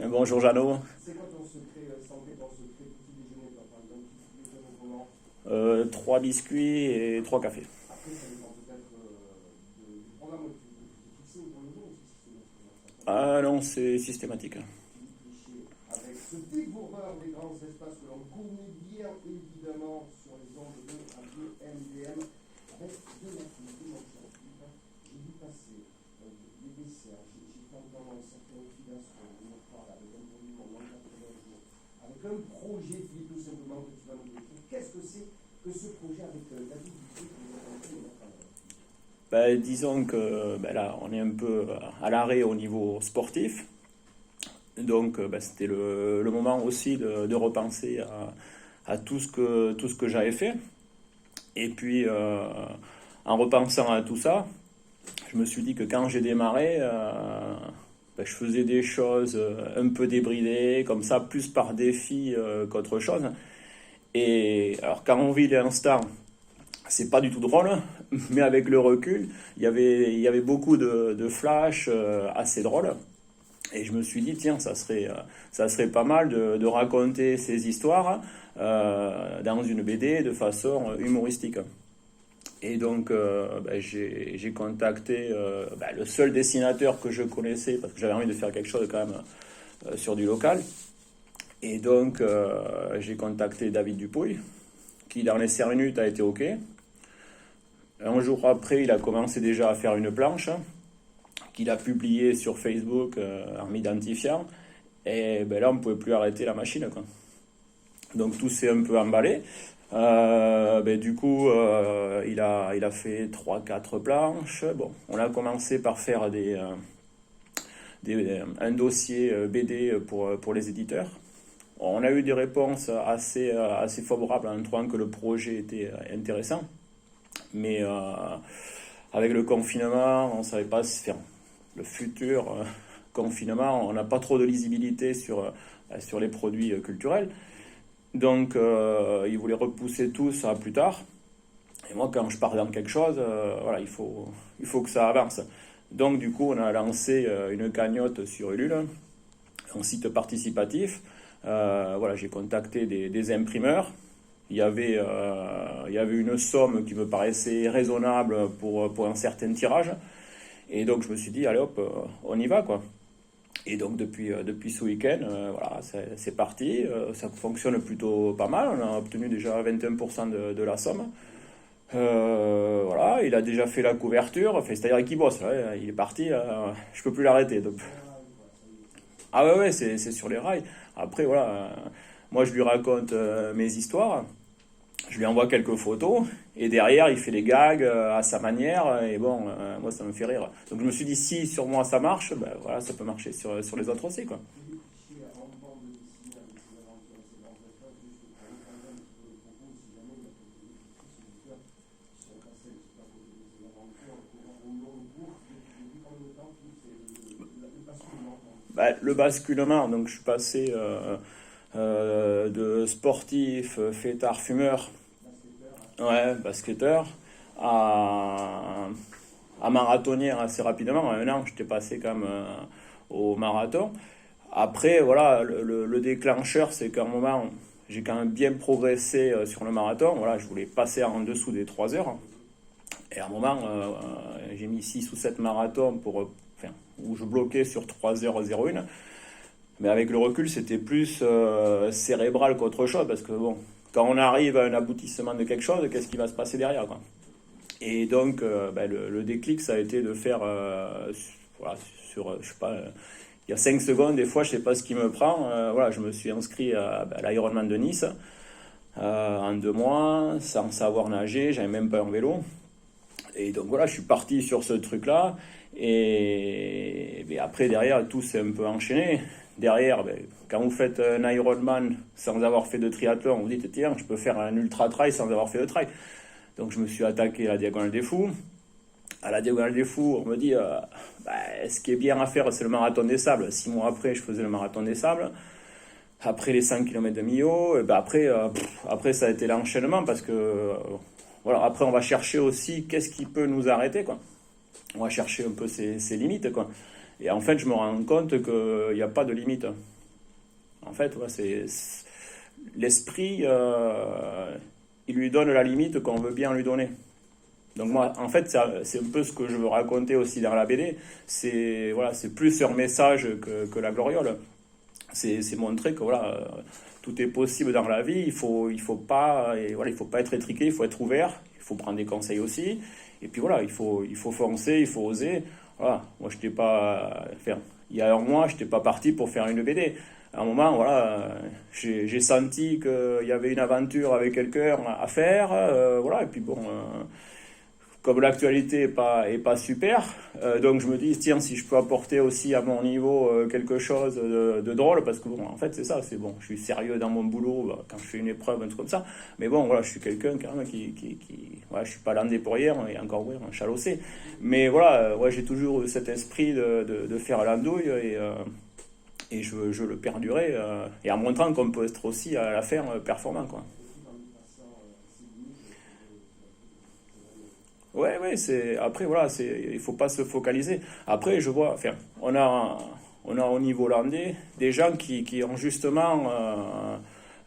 Bonjour Jeannot. C'est quoi ton secret santé, ton secret petit déjeuner, par exemple, tu déjeunes comment? 3 biscuits et 3 cafés. Après, ça dépend peut-être du programme que tu fixes pour le jour, ou si c'est systématique. Ah non, c'est systématique. Avec ce dévoreur des grands espaces que l'on connaît bien évidemment sur les ondes de Radio MDM, avec de la qualité, j'ai vu passer des desserts, j'ai fait entendre un certain oxydation, on en parle avec un produit en 80 jours, avec un projet qui est tout simplement que tu vas nous décrire. Qu'est-ce que c'est que ce projet avec David Dupuis que vous avez fait mettre en œuvre? Disons que là, on est un peu à l'arrêt au niveau sportif. Donc, c'était le moment aussi de repenser à tout ce que j'avais fait. Et puis, en repensant à tout ça, je me suis dit que quand j'ai démarré, je faisais des choses un peu débridées, comme ça, plus par défi qu'autre chose. Et alors, quand on vit l'instant, c'est pas du tout drôle, mais avec le recul, il y avait beaucoup de flash assez drôles. Et je me suis dit, tiens, ça serait pas mal de raconter ces histoires dans une BD de façon humoristique. Et donc, j'ai contacté le seul dessinateur que je connaissais, parce que j'avais envie de faire quelque chose quand même sur du local. Et donc, j'ai contacté David Dupuis, qui dans les 5 minutes a été OK. Un jour après, il a commencé déjà à faire une planche qu'il a publiée sur Facebook en m'identifiant. Et là, on ne pouvait plus arrêter la machine, quoi. Donc tout s'est un peu emballé. Du coup, il a fait 3-4 planches. Bon, on a commencé par faire un dossier BD pour les éditeurs. On a eu des réponses assez favorables en trouvant que le projet était intéressant. Mais avec le confinement, on ne savait pas se faire. Le futur confinement, on n'a pas trop de lisibilité sur les produits culturels. Donc, ils voulaient repousser tout ça plus tard. Et moi, quand je pars dans quelque chose, il faut que ça avance. Donc, du coup, on a lancé une cagnotte sur Ulule, un site participatif. J'ai contacté des imprimeurs. Il y avait une somme qui me paraissait raisonnable pour un certain tirage. Et donc, je me suis dit, allez hop, on y va, quoi. Et donc, depuis ce week-end, c'est parti. Ça fonctionne plutôt pas mal. On a obtenu déjà 21% de la somme. Il a déjà fait la couverture. C'est-à-dire qu'il bosse. Là, il est parti. Je peux plus l'arrêter. Donc. Ah ouais, c'est sur les rails. Après, moi, je lui raconte mes histoires. Je lui envoie quelques photos et derrière il fait les gags à sa manière et bon, moi ça me fait rire. Donc je me suis dit, si sur moi ça marche, ça peut marcher sur les autres aussi, quoi. Le basculement, donc je suis passé de sportif, fêtard, fumeur, basketteur, à marathonnier assez rapidement. En 1 an, j'étais passé quand même au marathon. Après, le déclencheur, c'est qu'à un moment, j'ai quand même bien progressé sur le marathon. Je voulais passer en dessous des 3 heures. Et à un moment, j'ai mis 6 ou 7 marathons où je bloquais sur 3h01. Mais avec le recul, c'était plus cérébral qu'autre chose, parce que bon, quand on arrive à un aboutissement de quelque chose, qu'est-ce qui va se passer derrière, quoi. Et donc, le déclic, ça a été de faire, je sais pas, il y a 5 secondes, des fois, je sais pas ce qui me prend. Je me suis inscrit à l'Ironman de Nice en 2 mois, sans savoir nager, j'avais même pas un vélo. Et donc je suis parti sur ce truc-là. Et après, derrière, tout s'est un peu enchaîné. Derrière, quand vous faites un Ironman sans avoir fait de triathlon, vous dites, tiens, je peux faire un ultra-trail sans avoir fait de trail. Donc je me suis attaqué à la Diagonale des Fous. À la Diagonale des Fous, on me dit, ce qui est bien à faire, c'est le marathon des sables. 6 mois après, je faisais le marathon des sables. Après les 5 km de Millau, après ça a été l'enchaînement, parce que après on va chercher aussi qu'est-ce qui peut nous arrêter, quoi. On va chercher un peu ses limites, quoi. Et en fait, je me rends compte qu'il n'y a pas de limite. En fait, ouais, l'esprit, il lui donne la limite qu'on veut bien lui donner. Donc moi, en fait, c'est un peu ce que je veux raconter aussi dans la BD. C'est voilà, c'est plus un message que la gloriole. C'est montrer que voilà, tout est possible dans la vie. Il faut pas, et voilà, il faut pas être étriqué, il faut être ouvert. Il faut prendre des conseils aussi. Et puis voilà, il faut foncer, il faut oser. Voilà, moi, je n'étais pas, enfin, il y a un mois, je n'étais pas parti pour faire une BD. À un moment, voilà, j'ai senti qu'il y avait une aventure avec quelqu'un à faire. Voilà, et puis bon. Comme l'actualité est pas super, donc je me dis, tiens, si je peux apporter aussi à mon niveau quelque chose de drôle, parce que bon, en fait, c'est ça, c'est bon, je suis sérieux dans mon boulot quand je fais une épreuve, un truc comme ça, mais bon, voilà, je suis quelqu'un quand même voilà, je suis pas landé pour hier, et encore ouais, un chalossé, mais voilà, ouais, j'ai toujours eu cet esprit de faire l'andouille, et je le perdurer, et en montrant qu'on peut être aussi à la faire performant, quoi. Ouais, ouais, après voilà, il faut pas se focaliser. Après, je vois, enfin, on a au niveau landais des gens qui ont justement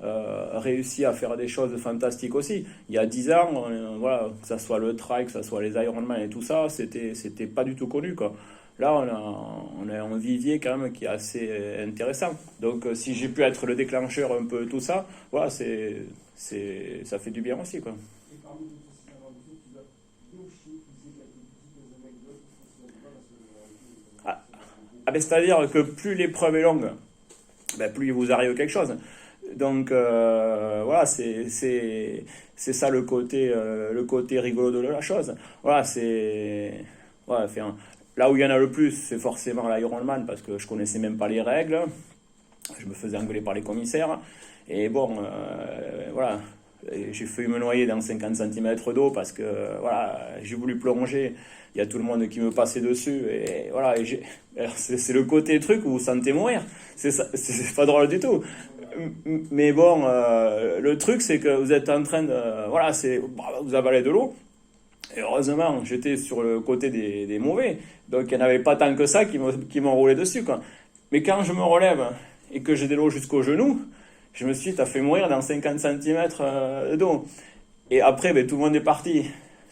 réussi à faire des choses fantastiques aussi. Il y a 10 ans, voilà, que ça soit le trail, que ça soit les Ironman et tout ça, c'était pas du tout connu, quoi. Là, on a un vivier quand même qui est assez intéressant. Donc, si j'ai pu être le déclencheur un peu tout ça, voilà, ça fait du bien aussi, quoi. Et parmi toutes ces aventures, tu dois gaucher, pousser quelques petites anecdotes qui sont sur parce que Ah, ben, c'est-à-dire que plus l'épreuve est longue, ben, plus il vous arrive quelque chose. Donc voilà, c'est ça le côté rigolo de la chose. Voilà, voilà, enfin, là où il y en a le plus, c'est forcément l'Ironman parce que je connaissais même pas les règles. Je me faisais engueuler par les commissaires. Et bon, voilà, j'ai failli me noyer dans 50 cm d'eau parce que voilà, j'ai voulu plonger. Il y a tout le monde qui me passait dessus. Et voilà, c'est le côté truc où vous sentez mourir. C'est pas drôle du tout. Mais bon, le truc, c'est que vous êtes en train de. Voilà, vous avalez de l'eau. Et heureusement, j'étais sur le côté des mauvais. Donc, il n'y en avait pas tant que ça qui m'ont roulé dessus, quoi. Mais quand je me relève et que j'ai de l'eau jusqu'au genou, je me suis dit, t'as fait mourir dans 50 cm d'eau. Et après, ben, tout le monde est parti.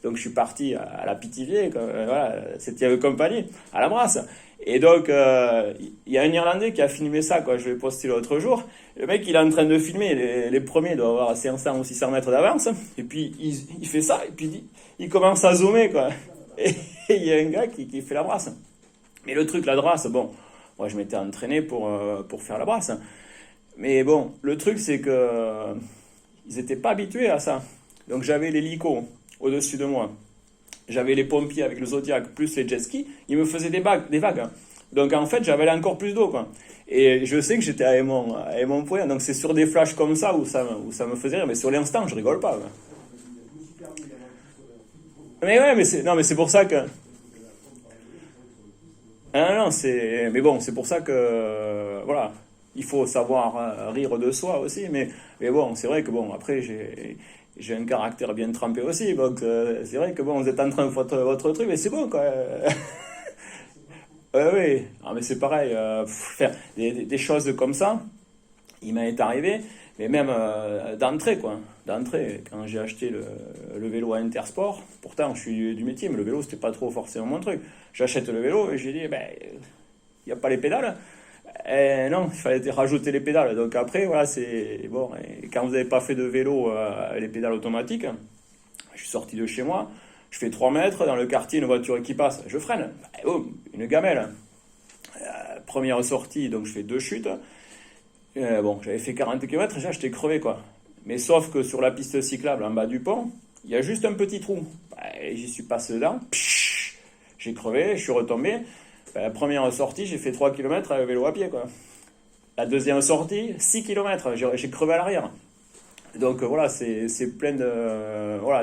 Donc, je suis parti à la Pithiviers, voilà, 7e compagnie, à la Brasse. Et donc, il y a un Irlandais qui a filmé ça, quoi. Je l'ai posté l'autre jour. Le mec, il est en train de filmer. Les premiers doivent avoir 500 ou 600 mètres d'avance. Et puis, il fait ça. Et puis, il commence à zoomer, quoi. Et il y a un gars qui fait la brasse. Mais le truc, la brasse, bon, moi, je m'étais entraîné pour faire la brasse. Mais bon, le truc, c'est que ils n'étaient pas habitués à ça. Donc, j'avais l'hélico au-dessus de moi. J'avais les pompiers avec le Zodiac plus les jet skis, ils me faisaient des vagues. Hein. Donc en fait, j'avais encore plus d'eau, quoi. Et je sais que j'étais avec mon poing. Donc c'est sur des flashs comme ça où ça me faisait rire. Mais sur l'instant, je rigole pas. Quoi. Mais ouais, mais c'est pour ça que. Ah non, mais bon, c'est pour ça que voilà, il faut savoir rire de soi aussi. Mais bon, c'est vrai que bon, après j'ai un caractère bien trempé aussi, donc c'est vrai que bon, vous êtes en train de faire votre truc, mais c'est bon, quoi. Oui, ah, mais c'est pareil, faire des choses comme ça, il m'est arrivé, mais même d'entrée, quoi. D'entrée, quand j'ai acheté le vélo à Intersport, pourtant je suis du métier, mais le vélo, c'était pas trop forcément mon truc. J'achète le vélo et j'ai dit, ben, il n'y a pas les pédales. Et non, il fallait rajouter les pédales. Donc après, voilà, c'est bon. Et quand vous n'avez pas fait de vélo, les pédales automatiques, je suis sorti de chez moi, je fais 3 mètres, dans le quartier, une voiture qui passe, je freine, boum, une gamelle. Première sortie, donc je fais 2 chutes. Bon, j'avais fait 40 km, déjà j'étais crevé, quoi. Mais sauf que sur la piste cyclable, en bas du pont, il y a juste un petit trou. J'y suis passé dedans, j'ai crevé, je suis retombé. La première sortie, j'ai fait 3 km avec vélo à pied, quoi. La deuxième sortie, 6 km, j'ai crevé à l'arrière. Donc voilà, c'est plein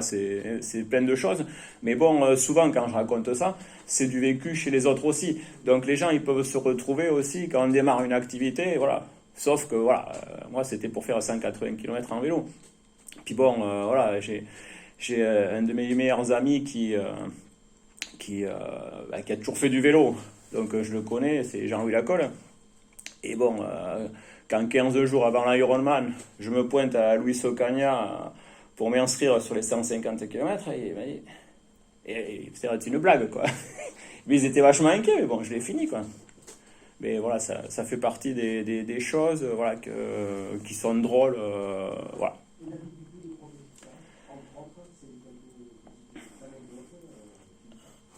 c'est plein de choses. Mais bon, souvent quand je raconte ça, c'est du vécu chez les autres aussi. Donc les gens, ils peuvent se retrouver aussi quand on démarre une activité, voilà. Sauf que voilà, moi c'était pour faire 180 km en vélo. Puis bon, voilà, j'ai un de mes meilleurs amis qui a toujours fait du vélo. Donc je le connais, c'est Jean-Louis Lacolle. Et bon, quand 15 jours avant l'Ironman, je me pointe à Luis Ocaña pour m'inscrire sur les 150 km, il m'a dit, c'est une blague, quoi. Mais ils étaient vachement inquiets, mais bon, je l'ai fini, quoi. Mais voilà, ça fait partie des choses, voilà, qui sont drôles, voilà.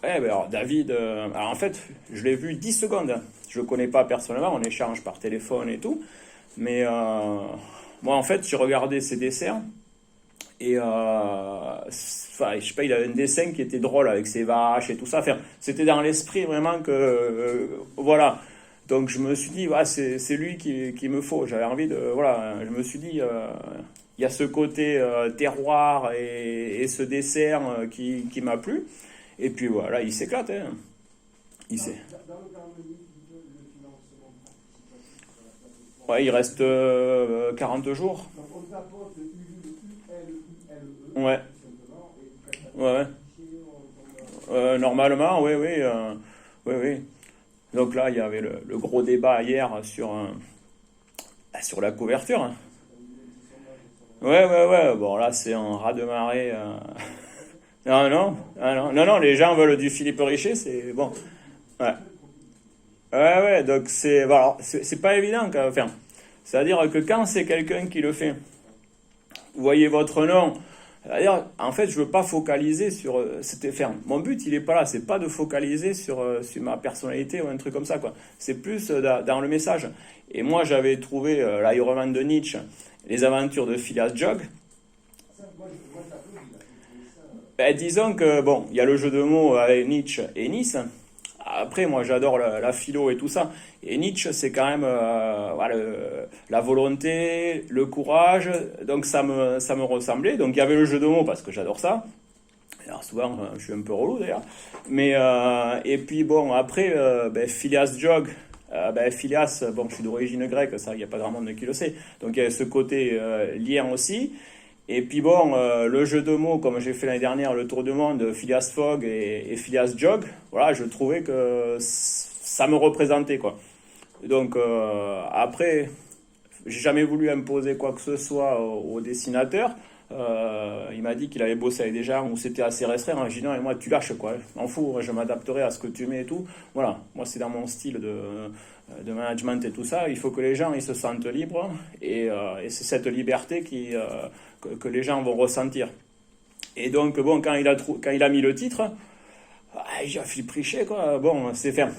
Ouais, ben alors, David, alors en fait, je l'ai vu 10 secondes. Je le connais pas personnellement, on échange par téléphone et tout. Mais moi, en fait, j'ai regardé ses dessins. Et enfin, je sais pas, il avait un dessin qui était drôle avec ses vaches et tout ça. Enfin, c'était dans l'esprit vraiment que voilà. Donc je me suis dit, ouais, c'est lui qu'il me faut. J'avais envie de voilà. Je me suis dit, il y a ce côté terroir et ce dessert qui m'a plu. Et puis voilà, il s'éclate. Hein. Dans le calendrier, le financement participatif sur la plateforme. Ouais, il reste 40 jours. Donc on tapote ULULE, Ouais. tout simplement, et vous faites Ouais, ouais. on tombe Normalement, oui, oui, oui, oui. Donc là, il y avait le gros débat hier sur la couverture. Hein. Ouais, ouais, ouais. Bon, là, c'est un raz-de-marée. Non, non, ah, non, non, non, les gens veulent du Philippe Richer, c'est bon. Ouais, ouais, ouais. Donc c'est, bon, alors, c'est pas évident, enfin. C'est-à-dire que quand c'est quelqu'un qui le fait, vous voyez votre nom. C'est-à-dire, en fait, je veux pas focaliser sur. C'était ferme. Mon but, il est pas là. C'est pas de focaliser sur ma personnalité ou un truc comme ça, quoi. C'est plus dans le message. Et moi, j'avais trouvé l'Ironman de Nietzsche, les aventures de Phileas Fogg. ça, moi je t'applaudis là, j'ai trouvé ça. Ben, disons que, bon, il y a le jeu de mots avec Nietzsche et Nice. Après, moi, j'adore la philo et tout ça. Et Nietzsche, c'est quand même voilà, la volonté, le courage. Donc, ça me ressemblait. Donc, il y avait le jeu de mots parce que j'adore ça. Alors, souvent, je suis un peu relou d'ailleurs. Mais, et puis, bon, après, ben, Phileas Fogg. Phileas, bon, je suis d'origine grecque, ça, il n'y a pas grand monde qui le sait. Donc, il y a ce côté lien aussi. Et puis bon, le jeu de mots, comme j'ai fait l'année dernière, le tour du monde, Phileas Fogg et Phileas Fogg, voilà, je trouvais que ça me représentait, quoi. Donc après, j'ai jamais voulu imposer quoi que ce soit au dessinateur. Il m'a dit qu'il avait bossé avec des gens où c'était assez restreint. J'ai dit non, et moi tu lâches quoi, m'en fous, je m'adapterai à ce que tu mets et tout. Voilà, moi c'est dans mon style de management et tout ça. Il faut que les gens ils se sentent libres et c'est cette liberté que les gens vont ressentir. Et donc bon, quand il a mis le titre, il a Philippe Richer quoi. Bon, c'est faire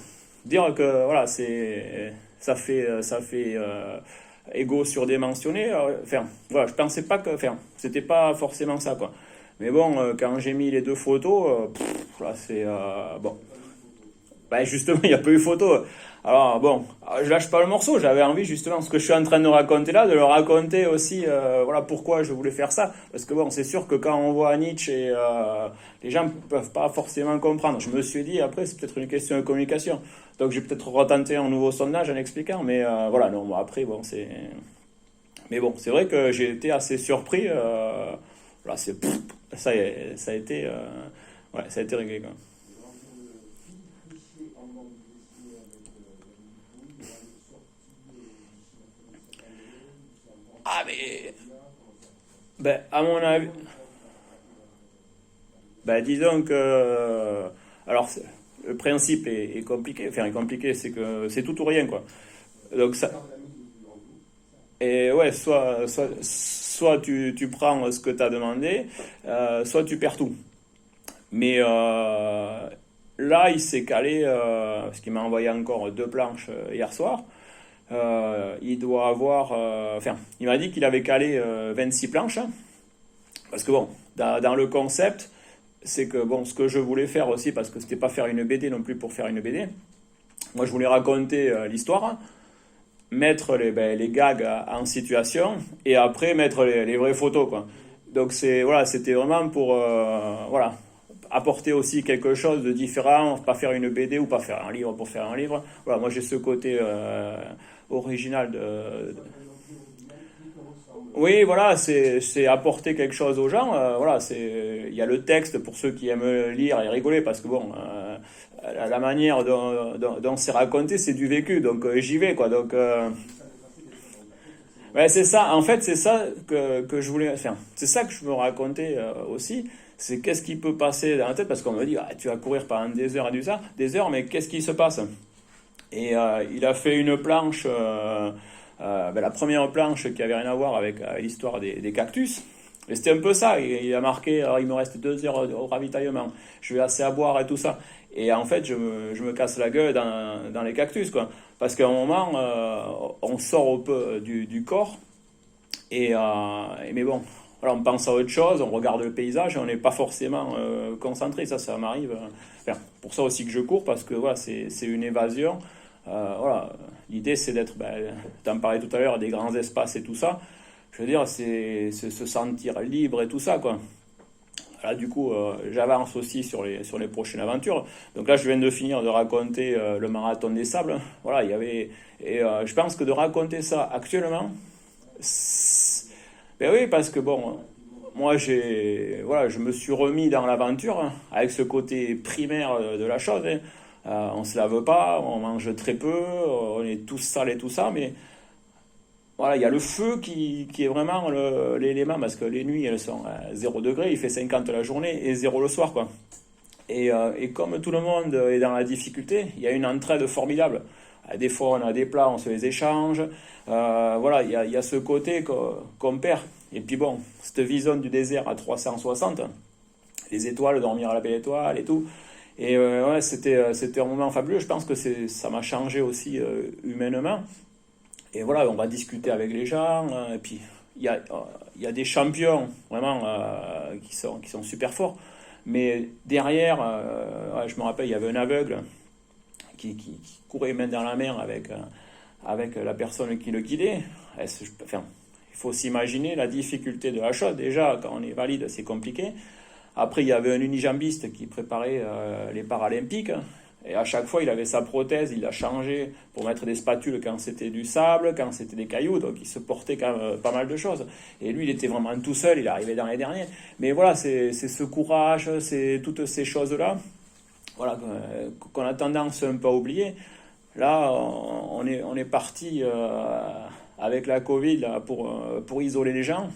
dire que voilà, ça fait égo surdimensionné. Enfin, voilà, je pensais pas que, enfin, c'était pas forcément ça, quoi. Mais bon, quand j'ai mis les deux photos, là, c'est bon. Ben justement, il n'y a pas eu photo. Alors bon, je lâche pas le morceau. J'avais envie justement, ce que je suis en train de raconter là, de le raconter aussi. Voilà pourquoi je voulais faire ça. Parce que bon, c'est sûr que quand on voit Nietzsche, les gens peuvent pas forcément comprendre. Je me suis dit après, c'est peut-être une question de communication. Donc j'ai peut-être retenté un nouveau sondage en expliquant. Mais voilà, non. Bon, après, bon, c'est. Mais bon, c'est vrai que j'ai été assez surpris. Là, ça a été, ouais, ça a été réglé, quoi. Ah, mais. Ben, à mon avis. Ben, disons que. Alors, le principe est compliqué. Enfin, est compliqué, c'est que c'est tout ou rien, quoi. Donc, ça. Et ouais, soit tu prends ce que tu as demandé, soit tu perds tout. Mais là, il s'est calé, parce qu'il m'a envoyé encore 2 planches hier soir. Il doit avoir. Enfin, il m'a dit qu'il avait calé 26 planches. Hein. Parce que bon, dans le concept, c'est que bon, ce que je voulais faire aussi, parce que c'était pas faire une BD non plus pour faire une BD. Moi, je voulais raconter l'histoire, mettre les gags en situation et après mettre les vraies photos, quoi. Donc voilà, c'était vraiment pour voilà, apporter aussi quelque chose de différent, pas faire une BD ou pas faire un livre pour faire un livre. Voilà, moi j'ai ce côté original de. Oui, voilà, c'est apporter quelque chose aux gens. Voilà, il y a le texte pour ceux qui aiment lire et rigoler, parce que bon, la manière dont c'est raconté, c'est du vécu, donc j'y vais, quoi. Donc, ouais, c'est ça, en fait, c'est ça que je voulais faire. C'est ça que je me racontais aussi. C'est qu'est-ce qui peut passer dans la tête, parce qu'on me dit, ah, tu vas courir pendant des heures et des heures, mais qu'est-ce qui se passe? Et il a fait une planche, la première planche qui avait rien à voir avec l'histoire des cactus. Et c'était un peu ça. Il a marqué, alors il me reste 2 heures au ravitaillement, je vais assez à boire et tout ça. Et en fait, je me casse la gueule dans les cactus, quoi. Parce qu'à un moment, on sort un peu du corps. Mais bon, voilà, on pense à autre chose, on regarde le paysage et on n'est pas forcément concentré. Ça m'arrive. Enfin, pour ça aussi que je cours, parce que voilà, c'est une évasion. Voilà, l'idée c'est d'être, t'en parlais tout à l'heure, des grands espaces et tout ça. Je veux dire, c'est se sentir libre et tout ça, quoi. Là, du coup, j'avance aussi sur les prochaines aventures. Donc là, je viens de finir de raconter le marathon des sables. Voilà, il y avait. Et je pense que de raconter ça actuellement, ben oui, parce que bon, moi, voilà, je me suis remis dans l'aventure hein, avec ce côté primaire de la chose. Hein. On se lave pas, on mange très peu, on est tous sales et tout ça, mais voilà, il y a le feu qui est vraiment l'élément, parce que les nuits, elles sont à 0 degré, il fait 50 la journée et 0 le soir, quoi. Et comme tout le monde est dans la difficulté, il y a une entraide formidable. Des fois, on a des plats, on se les échange. Voilà, il y a ce côté qu'on perd. Et puis bon, cette vision du désert à 360, les étoiles, dormir à la belle étoile et tout. Et ouais, c'était un moment fabuleux. Je pense que ça m'a changé aussi humainement. Et voilà, on va discuter avec les gens. Et puis, il y a des champions, vraiment, qui sont super forts. Mais derrière, ouais, je me rappelle, il y avait un aveugle qui courait main dans la main avec la personne qui le guidait. Enfin, il faut s'imaginer la difficulté de la chose. Déjà, quand on est valide, c'est compliqué. Après, il y avait un unijambiste qui préparait les Paralympiques. Et à chaque fois, il avait sa prothèse, il l'a changé pour mettre des spatules quand c'était du sable, quand c'était des cailloux. Donc, il se portait quand même pas mal de choses. Et lui, il était vraiment tout seul, il arrivait dans les derniers. Mais voilà, c'est ce courage, c'est toutes ces choses-là, voilà, qu'on a tendance un peu à oublier. Là, on est parti avec la Covid là, pour isoler les gens.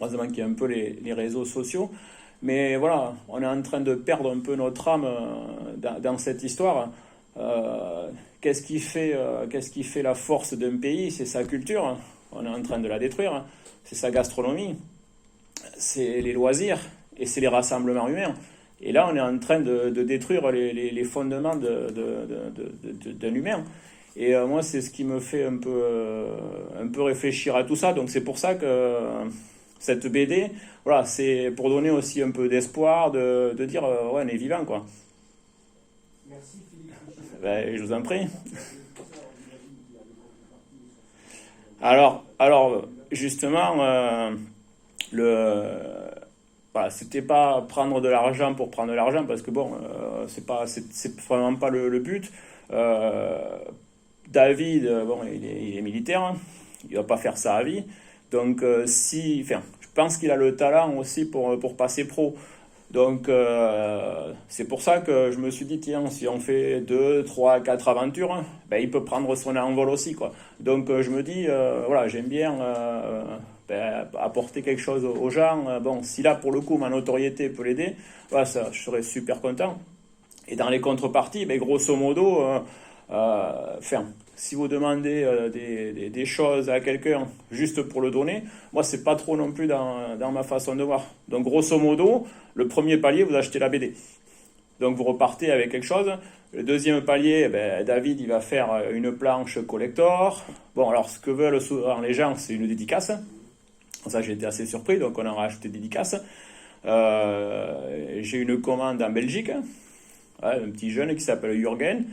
Heureusement qu'il y a un peu les réseaux sociaux. Mais voilà, on est en train de perdre un peu notre âme dans cette histoire. Qu'est-ce qui fait la force d'un pays? C'est sa culture. On est en train de la détruire. C'est sa gastronomie. C'est les loisirs. Et c'est les rassemblements humains. Et là, on est en train de détruire les fondements d'un humain. Et moi, c'est ce qui me fait un peu réfléchir à tout ça. Donc c'est pour ça que cette BD, voilà, c'est pour donner aussi un peu d'espoir, de dire, ouais, on est vivant, quoi. Merci Philippe. Ben, je vous en prie. Alors justement, voilà, c'était pas prendre de l'argent pour prendre de l'argent, parce que bon, c'est vraiment pas le but. David, bon, il est militaire, hein. Il va pas faire ça à vie. Donc, enfin, je pense qu'il a le talent aussi pour passer pro. Donc, c'est pour ça que je me suis dit, tiens, si on fait 2, 3, 4 aventures, hein, ben, il peut prendre son envol aussi, quoi. Donc, je me dis, voilà, j'aime bien apporter quelque chose aux gens. Bon, si là, pour le coup, ma notoriété peut l'aider, voilà, ça, je serais super content. Et dans les contreparties, ben, grosso modo, enfin, si vous demandez des choses à quelqu'un juste pour le donner, moi, c'est pas trop non plus dans ma façon de voir. Donc, grosso modo, le premier palier, vous achetez la BD. Donc, vous repartez avec quelque chose. Le deuxième palier, ben, David, il va faire une planche collector. Bon, alors, ce que veulent souvent les gens, c'est une dédicace. Ça, j'ai été assez surpris, donc on en a acheté des dédicaces. J'ai une commande en Belgique, un petit jeune qui s'appelle Jürgen.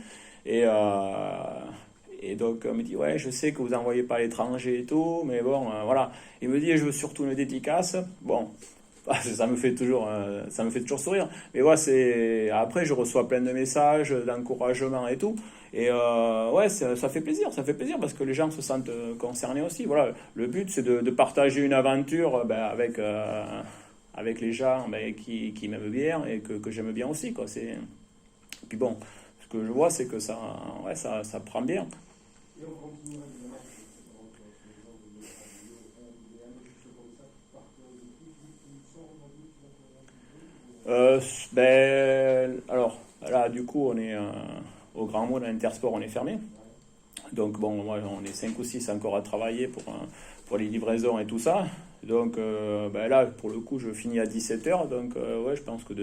Et donc, on me dit, ouais, je sais que vous n'envoyez pas à l'étranger et tout, mais bon, voilà. Il me dit, je veux surtout une dédicace. Bon, ça me fait toujours sourire. Mais ouais, après, je reçois plein de messages, d'encouragement et tout. Et ouais, ça fait plaisir parce que les gens se sentent concernés aussi. Voilà, le but, c'est de partager une aventure avec les gens qui m'aiment bien et que j'aime bien aussi, quoi. puis bon, ce que je vois, c'est que ouais, ça prend bien. Et on continuera évidemment sur ces grands exemples de radio, MDM, des choses comme ça, par curiosité, qui sont aujourd'hui qui Alors, là, du coup, on est au Grand Mot, à l'Intersport, on est fermé. Donc, bon, moi, on est 5 ou 6 encore à travailler pour les livraisons et tout ça. Donc, là, pour le coup, je finis à 17h. Donc, ouais, je pense que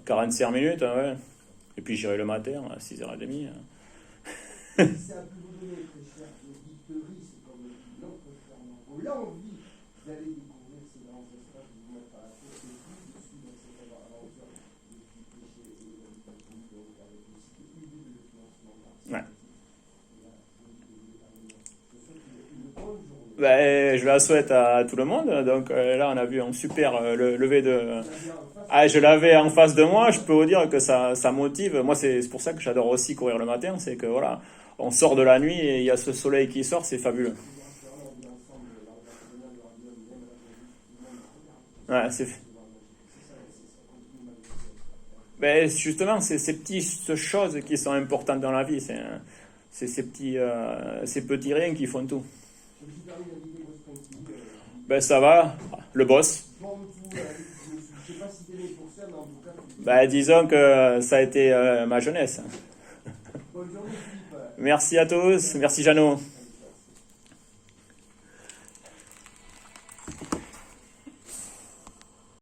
45 minutes. Hein, ouais. Et puis, j'irai le matin à 6h30. c'est un peu vous donner, très cher auditeurs, c'est comme le dit l'autre Fernand. On a envie d'aller découvrir ces grands espaces, de vous mettre à la course et puis de suivre cette aventure depuis Péché et l'habitation, donc avec aussi des idées de financement Ouais. Bonne journée. Je la souhaite à tout le monde. Donc là, on a vu un super lever de... Ah, je l'avais en face de moi. Je peux vous dire que ça motive. Moi, c'est pour ça que j'adore aussi courir le matin. C'est que voilà, on sort de la nuit et il y a ce soleil qui sort. C'est fabuleux. Ouais, justement, c'est ces petites choses qui sont importantes dans la vie. C'est ces petits riens qui font tout. Ça va, le boss. Disons que ça a été ma jeunesse. Merci à tous, merci Jeannot.